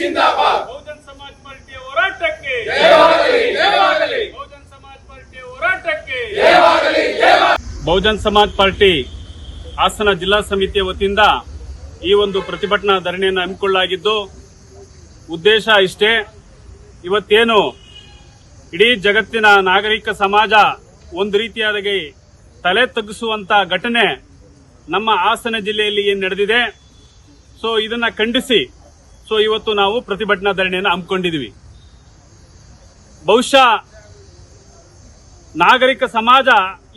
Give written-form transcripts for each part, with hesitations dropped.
ಜಿಂದಾಬಾದ್ ಬಹುಜನ್ ಸಮಾಜ್ ಪಾರ್ಟಿಯ ಹೋರಾಟಕ್ಕೆ ಜಯವಾಗಲಿ ಜಯವಾಗಲಿ ಬಹುಜನ್ ಸಮಾಜ್ ಪಾರ್ಟಿಯ ಹೋರಾಟಕ್ಕೆ ಜಯವಾಗಲಿ ಜಯವಾಗಲಿ ಬಹುಜನ್ ಸಮಾಜ್ ಪಾರ್ಟಿ ಹಾಸನ ಜಿಲ್ಲಾ ಸಮಿತಿಯ ವತಿಯಿಂದ ಈ ಒಂದು ಪ್ರತಿಭಟನಾ ಧರಣಿಯನ್ನು ಹಮ್ಮಿಕೊಳ್ಳಲಾಗಿದ್ದು ಉದ್ದೇಶ ಇಷ್ಟೇ. ಇವತ್ತೇನು ಇಡೀ ಜಗತ್ತಿನ ನಾಗರಿಕ ಸಮಾಜ ಒಂದು ರೀತಿಯಾಗಿ ತಲೆ ತಗ್ಗಿಸುವಂತ ಘಟನೆ ನಮ್ಮ ಹಾಸನ ಜಿಲ್ಲೆಯಲ್ಲಿ ಏನು ನಡೆದಿದೆ, ಸೊ ಇದನ್ನ ಖಂಡಿಸಿ ಇವತ್ತು ನಾವು ಪ್ರತಿಭಟನಾ ಧರಣಿಯನ್ನು ಹಮ್ಮಿಕೊಂಡಿದ್ದೀವಿ. ಬಹುಶಃ ನಾಗರಿಕ ಸಮಾಜ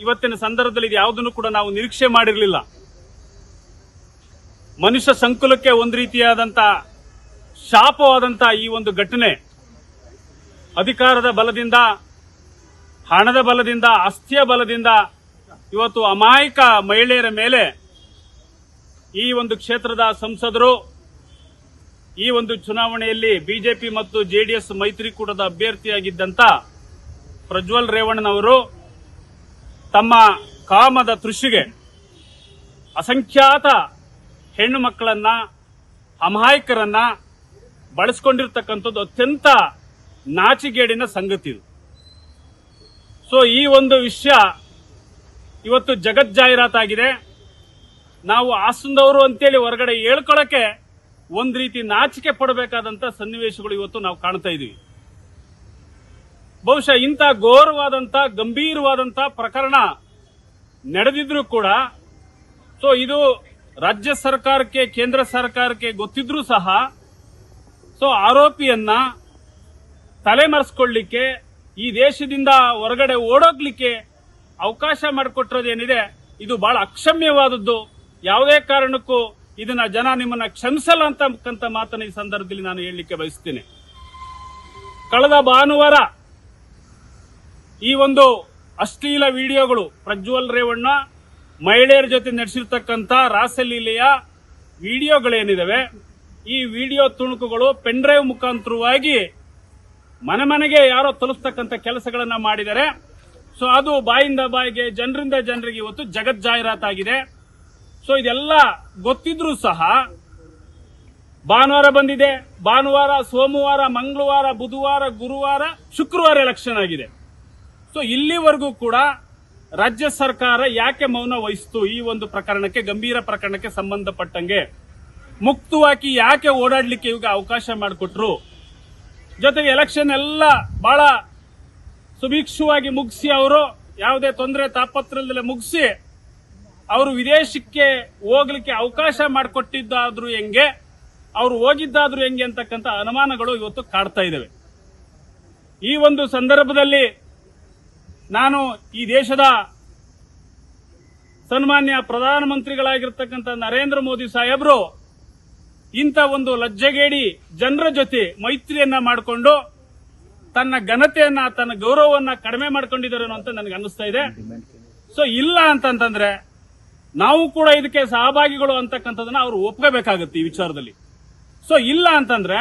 ಇವತ್ತಿನ ಸಂದರ್ಭದಲ್ಲಿ ಇದು ಯಾವುದನ್ನು ಕೂಡ ನಾವು ನಿರೀಕ್ಷೆ ಮಾಡಿರಲಿಲ್ಲ. ಮನುಷ್ಯ ಸಂಕುಲಕ್ಕೆ ಒಂದು ರೀತಿಯಾದಂತ ಶಾಪವಾದಂತ ಈ ಒಂದು ಘಟನೆ ಅಧಿಕಾರದ ಬಲದಿಂದ, ಹಣದ ಬಲದಿಂದ, ಆಸ್ತಿಯ ಬಲದಿಂದ ಇವತ್ತು ಅಮಾಯಕ ಮಹಿಳೆಯರ ಮೇಲೆ ಈ ಒಂದು ಕ್ಷೇತ್ರದ ಸಂಸದರು ಈ ಒಂದು ಚುನಾವಣೆಯಲ್ಲಿ ಬಿಜೆಪಿ ಮತ್ತು ಜೆಡಿಎಸ್ ಮೈತ್ರಿಕೂಟದ ಅಭ್ಯರ್ಥಿಯಾಗಿದ್ದಂತ ಪ್ರಜ್ವಲ್ ರೇವಣ್ಣನವರು ತಮ್ಮ ಕಾಮದ ತೃಷಿಗೆ ಅಸಂಖ್ಯಾತ ಹೆಣ್ಣು ಮಕ್ಕಳನ್ನ, ಅಮಾಯಕರನ್ನ ಬಳಸಿಕೊಂಡಿರ್ತಕ್ಕಂಥದ್ದು ಅತ್ಯಂತ ನಾಚಿಗೇಡಿನ ಸಂಗತಿ. ಈ ಒಂದು ವಿಷಯ ಇವತ್ತು ಜಗಜ್ಜಾಹೀರಾತಾಗಿದೆ. ನಾವು ಹಾಸನದವರು ಅಂತೇಳಿ ಹೊರಗಡೆ ಹೇಳ್ಕೊಳ್ಳಕ್ಕೆ ಒಂದು ರೀತಿ ನಾಚಿಕೆ ಪಡಬೇಕಾದಂತ ಸನ್ನಿವೇಶಗಳು ಇವತ್ತು ನಾವು ಕಾಣ್ತಾ ಇದೀವಿ. ಬಹುಶಃ ಇಂಥ ಘೋರವಾದಂತ, ಗಂಭೀರವಾದಂತ ಪ್ರಕರಣ ನಡೆದಿದ್ರೂ ಕೂಡ ಇದು ರಾಜ್ಯ ಸರ್ಕಾರಕ್ಕೆ, ಕೇಂದ್ರ ಸರ್ಕಾರಕ್ಕೆ ಗೊತ್ತಿದ್ರೂ ಸಹ ಆರೋಪಿಯನ್ನ ತಲೆಮರೆಸಿಕೊಳ್ಳಲಿಕ್ಕೆ, ಈ ದೇಶದಿಂದ ಹೊರಗಡೆ ಓಡೋಗ್ಲಿಕ್ಕೆ ಅವಕಾಶ ಮಾಡಿಕೊಟ್ಟಿರೋದೇನಿದೆ ಇದು ಬಹಳ ಅಕ್ಷಮ್ಯವಾದದ್ದು. ಯಾವುದೇ ಕಾರಣಕ್ಕೂ ಇದನ್ನ ಜನ ನಿಮ್ಮನ್ನ ಕ್ಷಮಿಸಲ್ಲ ಅಂತಕ್ಕಂಥ ಮಾತನ್ನ ಈ ಸಂದರ್ಭದಲ್ಲಿ ನಾನು ಹೇಳಲಿಕ್ಕೆ ಬಯಸ್ತೀನಿ. ಕಳೆದ ಭಾನುವಾರ ಈ ಒಂದು ಅಶ್ಲೀಲ ವಿಡಿಯೋಗಳು, ಪ್ರಜ್ವಲ್ ರೇವಣ್ಣ ಮಹಿಳೆಯರ ಜೊತೆ ನಡೆಸಿರ್ತಕ್ಕಂಥ ರಾಸಲೀಲೆಯ ವಿಡಿಯೋಗಳೇನಿದಾವೆ, ಈ ವಿಡಿಯೋ ತುಣುಕುಗಳು ಪೆನ್ ಡ್ರೈವ್ ಮುಖಾಂತರವಾಗಿ ಮನೆ ಮನೆಗೆ ಯಾರೋ ತಲುಪಿಸ್ತಕ್ಕಂಥ ಕೆಲಸಗಳನ್ನ ಮಾಡಿದ್ದಾರೆ. ಅದು ಬಾಯಿಂದ ಬಾಯಿಗೆ, ಜನರಿಂದ ಜನರಿಗೆ ಇವತ್ತು ಜಗಜ್ಜಾಹೀರಾತಾಗಿದೆ. ಇದೆಲ್ಲ ಗೊತ್ತಿದ್ರೂ ಸಹ ಭಾನುವಾರ ಬಂದಿದೆ. ಭಾನುವಾರ, ಸೋಮವಾರ, ಮಂಗಳವಾರ, ಬುಧವಾರ, ಗುರುವಾರ, ಶುಕ್ರವಾರ ಎಲೆಕ್ಷನ್ ಆಗಿದೆ. ಇಲ್ಲಿವರೆಗೂ ಕೂಡ ರಾಜ್ಯ ಸರ್ಕಾರ ಯಾಕೆ ಮೌನ ವಹಿಸಿತು? ಈ ಒಂದು ಪ್ರಕರಣಕ್ಕೆ, ಗಂಭೀರ ಪ್ರಕರಣಕ್ಕೆ ಸಂಬಂಧಪಟ್ಟಂಗೆ ಮುಕ್ತವಾಗಿ ಯಾಕೆ ಓಡಾಡ್ಲಿಕ್ಕೆ ಇವಾಗ ಅವಕಾಶ ಮಾಡಿಕೊಟ್ರು? ಜೊತೆಗೆ ಎಲೆಕ್ಷನ್ ಎಲ್ಲ ಬಹಳ ಸುಭಿಕ್ಷವಾಗಿ ಮುಗಿಸಿ, ಅವರು ಯಾವುದೇ ತೊಂದರೆ ತಾಪತ್ರದಲ್ಲೇ ಮುಗಿಸಿ ಅವರು ವಿದೇಶಕ್ಕೆ ಹೋಗ್ಲಿಕ್ಕೆ ಅವಕಾಶ ಮಾಡಿಕೊಟ್ಟಿದ್ದಾದ್ರೂ ಹೆಂಗೆ, ಅವರು ಹೋಗಿದ್ದಾದ್ರೂ ಹೆಂಗೆ ಅಂತಕ್ಕಂಥ ಅನುಮಾನಗಳು ಇವತ್ತು ಕಾಡ್ತಾ ಇದ್ದಾವೆ. ಈ ಒಂದು ಸಂದರ್ಭದಲ್ಲಿ ನಾನು ಈ ದೇಶದ ಸನ್ಮಾನ್ಯ ಪ್ರಧಾನಮಂತ್ರಿಗಳಾಗಿರ್ತಕ್ಕಂಥ ನರೇಂದ್ರ ಮೋದಿ ಸಾಹೇಬರು ಇಂಥ ಒಂದು ಲಜ್ಜೆಗೇಡಿ ಜನರ ಜೊತೆ ಮೈತ್ರಿಯನ್ನ ಮಾಡಿಕೊಂಡು ತನ್ನ ಘನತೆಯನ್ನ, ತನ್ನ ಗೌರವವನ್ನ ಕಡಿಮೆ ಮಾಡ್ಕೊಂಡಿದ್ದಾರೇನೋ ಅಂತ ನನಗೆ ಅನ್ನಿಸ್ತಾ ಇದೆ. ಇಲ್ಲ ಅಂತಂದ್ರೆ ನಾವು ಕೂಡ ಇದಕ್ಕೆ ಸಹಭಾಗಿಗಳು ಅಂತಕ್ಕಂಥದನ್ನ ಅವರು ಒಪ್ಕೋಬೇಕಾಗುತ್ತೆ ಈ ವಿಚಾರದಲ್ಲಿ. ಇಲ್ಲ ಅಂತಂದ್ರೆ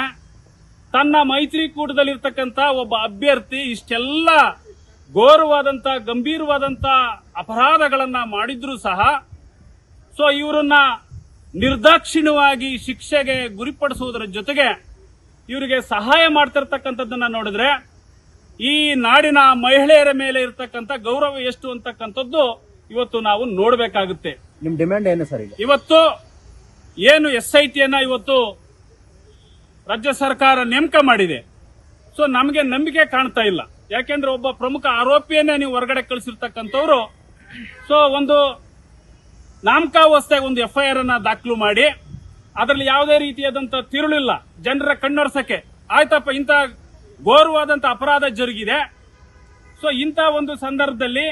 ತನ್ನ ಮೈತ್ರಿಕೂಟದಲ್ಲಿರ್ತಕ್ಕಂಥ ಒಬ್ಬ ಅಭ್ಯರ್ಥಿ ಇಷ್ಟೆಲ್ಲ ಘೋರವಾದಂತ, ಗಂಭೀರವಾದಂತ ಅಪರಾಧಗಳನ್ನ ಮಾಡಿದ್ರೂ ಸಹ ಇವರನ್ನ ನಿರ್ದಾಕ್ಷಿಣ್ಯವಾಗಿ ಶಿಕ್ಷೆಗೆ ಗುರಿಪಡಿಸುವುದರ ಜೊತೆಗೆ ಇವರಿಗೆ ಸಹಾಯ ಮಾಡ್ತಿರ್ತಕ್ಕಂಥದ್ದನ್ನ ನೋಡಿದ್ರೆ ಈ ನಾಡಿನ ಮಹಿಳೆಯರ ಮೇಲೆ ಇರತಕ್ಕಂಥ ಗೌರವ ಎಷ್ಟು ಅಂತಕ್ಕಂಥದ್ದು ಇವತ್ತು ನಾವು ನೋಡಬೇಕಾಗುತ್ತೆ. ನಿಮ್ ಡಿಮ್ಯಾಂಡ್ ಏನು ಸರ್? ಇವತ್ತು ಏನು SITಯನ್ನ ಇವತ್ತು ರಾಜ್ಯ ಸರ್ಕಾರ ನೇಮಕ ಮಾಡಿದೆ, ನಮಗೆ ನಂಬಿಕೆ ಕಾಣ್ತಾ ಇಲ್ಲ. ಯಾಕೆಂದ್ರೆ ಒಬ್ಬ ಪ್ರಮುಖ ಆರೋಪಿಯನ್ನೇ ನೀವು ಹೊರಗಡೆ ಕಳಿಸಿರ್ತಕ್ಕಂಥವ್ರು ಒಂದು ನಾಮಕಾವಸ್ಥೆಗೆ ಒಂದು FIR ಅನ್ನ ದಾಖಲು ಮಾಡಿ ಅದರಲ್ಲಿ ಯಾವುದೇ ರೀತಿಯಾದಂತ ತಿರುಳಿಲ್ಲ, ಜನರ ಕಣ್ಣೊರ್ಸಕ್ಕೆ ಆಯ್ತಪ್ಪ ಇಂಥ ಘೋರವಾದಂತ ಅಪರಾಧ ಜರುಗಿದೆ. ಇಂಥ ಒಂದು ಸಂದರ್ಭದಲ್ಲಿ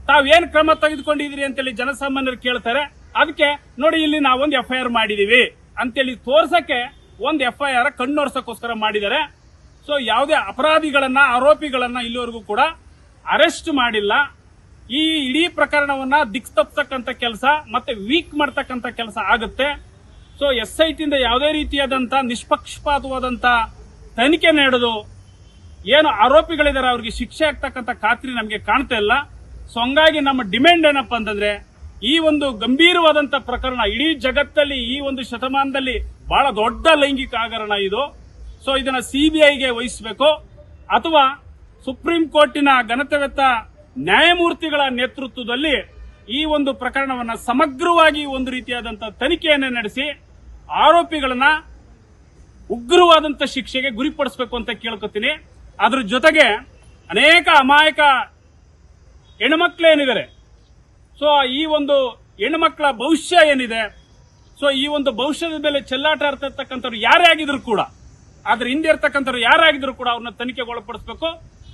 ತಾವೇನ್ ಕ್ರಮ ತೆಗೆದುಕೊಂಡಿದ್ದೀರಿ ಅಂತೇಳಿ ಜನಸಾಮಾನ್ಯರು ಕೇಳ್ತಾರೆ. ಅದಕ್ಕೆ ನೋಡಿ ಇಲ್ಲಿ ನಾವೊಂದು FIR ಮಾಡಿದೀವಿ ಅಂತೇಳಿ ತೋರ್ಸಕ್ಕೆ ಒಂದು FIR ಕಣ್ಣೊರ್ಸಕ್ಕೋಸ್ಕರ ಮಾಡಿದ್ದಾರೆ. ಯಾವುದೇ ಅಪರಾಧಿಗಳನ್ನ, ಆರೋಪಿಗಳನ್ನ ಇಲ್ಲಿವರೆಗೂ ಕೂಡ ಅರೆಸ್ಟ್ ಮಾಡಿಲ್ಲ. ಈ ಇಡೀ ಪ್ರಕರಣವನ್ನ ದಿಕ್ತಪ್ಪತಕ್ಕಂಥ ಕೆಲಸ ಮತ್ತೆ ವೀಕ್ ಮಾಡ್ತಕ್ಕಂಥ ಕೆಲಸ ಆಗುತ್ತೆ. SITಯಿಂದ ಯಾವುದೇ ರೀತಿಯಾದಂತ ನಿಷ್ಪಕ್ಷಪಾತವಾದಂತ ತನಿಖೆ ನಡೆದು ಏನು ಆರೋಪಿಗಳಿದ್ದಾರೆ ಅವರಿಗೆ ಶಿಕ್ಷೆ ಆಗ್ತಕ್ಕಂಥ ಖಾತ್ರಿ ನಮಗೆ ಕಾಣ್ತಾ ಇಲ್ಲ. ಹಂಗಾಗಿ ನಮ್ಮ ಡಿಮ್ಯಾಂಡ್ ಏನಪ್ಪಾ ಅಂತಂದ್ರೆ ಈ ಒಂದು ಗಂಭೀರವಾದಂತ ಪ್ರಕರಣ ಇಡೀ ಜಗತ್ತಲ್ಲಿ ಈ ಒಂದು ಶತಮಾನದಲ್ಲಿ ಬಹಳ ದೊಡ್ಡ ಲೈಂಗಿಕ ಹಗರಣ ಇದು. ಸೊ ಇದನ್ನ ಸಿಬಿಐಗೆ ವಹಿಸಬೇಕು ಅಥವಾ ಸುಪ್ರೀಂ ಕೋರ್ಟಿನ ಘನತೆವೆತ್ತ ನ್ಯಾಯಮೂರ್ತಿಗಳ ನೇತೃತ್ವದಲ್ಲಿ ಈ ಒಂದು ಪ್ರಕರಣವನ್ನ ಸಮಗ್ರವಾಗಿ ಒಂದು ರೀತಿಯಾದಂತಹ ತನಿಖೆಯನ್ನು ನಡೆಸಿ ಆರೋಪಿಗಳನ್ನ ಉಗ್ರವಾದಂತ ಶಿಕ್ಷೆಗೆ ಗುರಿಪಡಿಸಬೇಕು ಅಂತ ಕೇಳ್ಕೊತೀನಿ. ಅದ್ರ ಜೊತೆಗೆ ಅನೇಕ ಅಮಾಯಕ ಹೆಣ್ಮಕ್ಳೇನಿದ್ದಾರೆ, ಸೊ ಈ ಒಂದು ಹೆಣ್ಮಕ್ಳ ಭವಿಷ್ಯ ಏನಿದೆ, ಸೊ ಈ ಒಂದು ಭವಿಷ್ಯದ ಮೇಲೆ ಚೆಲ್ಲಾಟ ಆಡ್ತಿರ್ತಕ್ಕಂಥವ್ರು ಯಾರೇ ಆಗಿದ್ರು ಕೂಡ, ಅದ್ರ ಹಿಂದೆ ಇರ್ತಕ್ಕಂಥವ್ರು ಯಾರೇ ಆಗಿದ್ರು ಕೂಡ ಅವ್ರನ್ನ ತನಿಖೆಗೆ ಒಳಪಡಿಸಬೇಕು,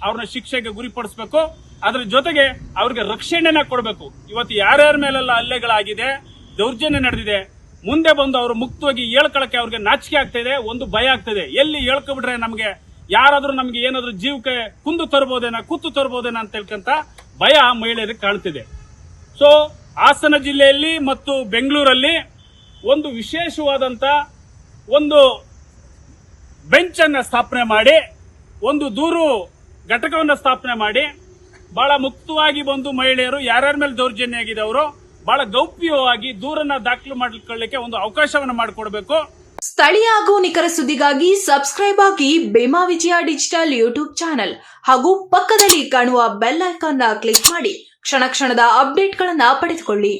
ಅವ್ರನ್ನ ಶಿಕ್ಷೆಗೆ ಗುರಿಪಡಿಸಬೇಕು. ಅದ್ರ ಜೊತೆಗೆ ಅವ್ರಿಗೆ ರಕ್ಷಣೆನ ಕೊಡಬೇಕು. ಇವತ್ತು ಯಾರ್ಯಾರ ಮೇಲೆಲ್ಲ ಹಲ್ಲೆಗಳಾಗಿದೆ, ದೌರ್ಜನ್ಯ ನಡೆದಿದೆ, ಮುಂದೆ ಬಂದು ಅವರು ಮುಕ್ತವಾಗಿ ಹೇಳ್ಕೊಳಕ್ಕೆ ಅವ್ರಿಗೆ ನಾಚಿಕೆ ಆಗ್ತಿದೆ, ಒಂದು ಭಯ ಆಗ್ತಿದೆ. ಎಲ್ಲಿ ಹೇಳ್ಕೊಬಿಟ್ರೆ ನಮಗೆ ಯಾರಾದ್ರೂ ನಮ್ಗೆ ಏನಾದ್ರೂ ಜೀವಕ್ಕೆ ಕುತ್ತು ತರಬಹುದೇನ ಅಂತ ಹೇಳ್ಕಂತ ಭಯ ಮಹಿಳೆಯರಿಗೆ ಕಾಣ್ತಿದೆ. ಸೊ ಹಾಸನ ಜಿಲ್ಲೆಯಲ್ಲಿ ಮತ್ತು ಬೆಂಗಳೂರಲ್ಲಿ ಒಂದು ವಿಶೇಷವಾದಂತ ಒಂದು ಬೆಂಚ್ ಅನ್ನ ಸ್ಥಾಪನೆ ಮಾಡಿ, ಒಂದು ದೂರು ಘಟಕವನ್ನು ಸ್ಥಾಪನೆ ಮಾಡಿ, ಬಹಳ ಮುಕ್ತವಾಗಿ ಬಂದು ಮಹಿಳೆಯರು ಯಾರ್ಯಾರ ಮೇಲೆ ದೌರ್ಜನ್ಯ ಆಗಿದೆ ಅವರು ಬಹಳ ಗೌಪ್ಯವಾಗಿ ದೂರನ್ನ ದಾಖಲು ಮಾಡಿಕೊಳ್ಳಲಿಕ್ಕೆ ಒಂದು ಅವಕಾಶವನ್ನು ಮಾಡಿಕೊಡಬೇಕು. ಸ್ಥಳೀಯ ಹಾಗೂ ನಿಖರ ಸುದ್ದಿಗಾಗಿ ಸಬ್ಸ್ಕ್ರೈಬ್ ಆಗಿ ಬೇಮಾ ವಿಜಯ ಡಿಜಿಟಲ್ ಯೂಟ್ಯೂಬ್ ಚಾನೆಲ್ ಹಾಗೂ ಪಕ್ಕದಲ್ಲಿ ಕಾಣುವ ಬೆಲ್ ಐಕಾನ್ ಕ್ಲಿಕ್ ಮಾಡಿ ಕ್ಷಣ ಕ್ಷಣದ ಅಪ್ಡೇಟ್ಗಳನ್ನು ಪಡೆದುಕೊಳ್ಳಿ.